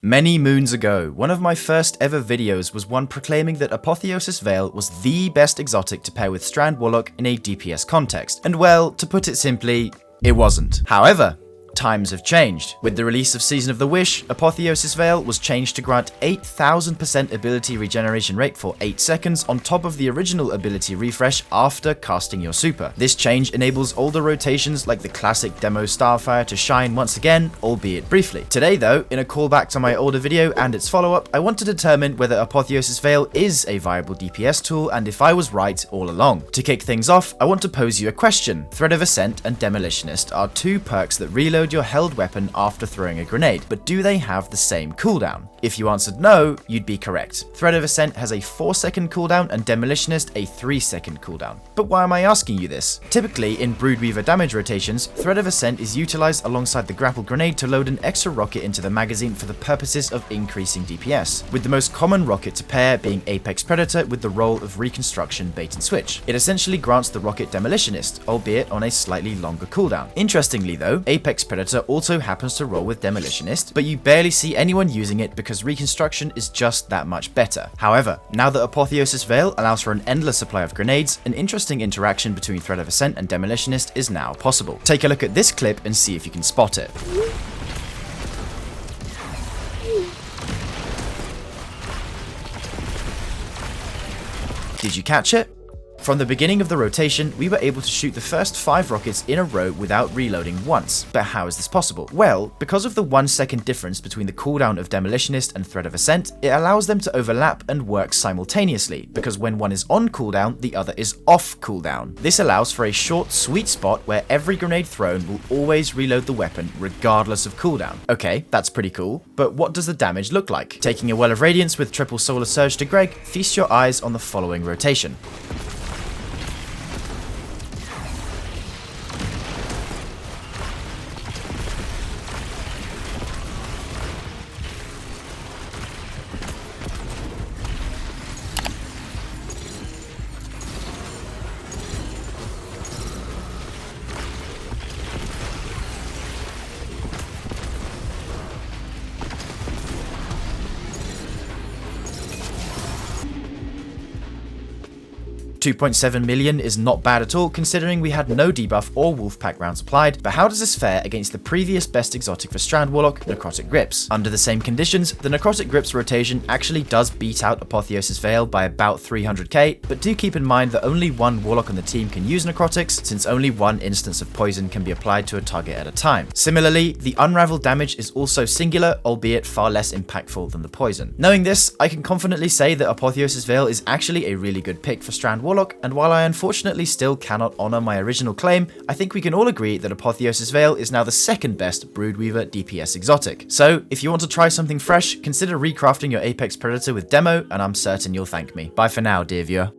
Many moons ago, one of my first ever videos was one proclaiming that Apotheosis Veil was the best exotic to pair with Strand Warlock in a DPS context, and well, to put it simply, it wasn't. However, times have changed. With the release of Season of the Wish, Apotheosis Veil was changed to grant 8000% ability regeneration rate for 8 seconds on top of the original ability refresh after casting your super. This change enables older rotations like the classic demo Starfire to shine once again, albeit briefly. Today though, in a callback to my older video and its follow-up, I want to determine whether Apotheosis Veil is a viable DPS tool and if I was right all along. To kick things off, I want to pose you a question. Thread of Ascent and Demolitionist are two perks that reload your held weapon after throwing a grenade, but do they have the same cooldown? If you answered no, you'd be correct. Thread of Ascent has a 4-second cooldown and Demolitionist a 3-second cooldown. But why am I asking you this? Typically, in Broodweaver damage rotations, Thread of Ascent is utilized alongside the grapple grenade to load an extra rocket into the magazine for the purposes of increasing DPS, with the most common rocket to pair being Apex Predator with the role of Reconstruction bait and switch. It essentially grants the rocket Demolitionist, albeit on a slightly longer cooldown. Interestingly though, Apex Predator also happens to roll with Demolitionist, but you barely see anyone using it because Reconstruction is just that much better. However, now that Apotheosis Veil allows for an endless supply of grenades, an interesting interaction between Thread of Ascent and Demolitionist is now possible. Take a look at this clip and see if you can spot it. Did you catch it? From the beginning of the rotation, we were able to shoot the first 5 rockets in a row without reloading once. But how is this possible? Well, because of the 1-second difference between the cooldown of Demolitionist and Thread of Ascent, it allows them to overlap and work simultaneously, because when one is on cooldown, the other is off cooldown. This allows for a short, sweet spot where every grenade thrown will always reload the weapon regardless of cooldown. Okay, that's pretty cool, but what does the damage look like? Taking a Well of Radiance with triple Solar Surge to Greg, feast your eyes on the following rotation. 2.7 million is not bad at all considering we had no debuff or Wolfpack rounds applied, but how does this fare against the previous best exotic for Strand Warlock, Necrotic Grips? Under the same conditions, the Necrotic Grips rotation actually does beat out Apotheosis Veil by about 300k, but do keep in mind that only one Warlock on the team can use Necrotics, since only one instance of poison can be applied to a target at a time. Similarly, the Unravel damage is also singular, albeit far less impactful than the poison. Knowing this, I can confidently say that Apotheosis Veil is actually a really good pick for Strand Warlock, and while I unfortunately still cannot honor my original claim, I think we can all agree that Apotheosis Veil is now the second best Broodweaver DPS exotic. So, if you want to try something fresh, consider recrafting your Apex Predator with Demo, and I'm certain you'll thank me. Bye for now, dear viewer.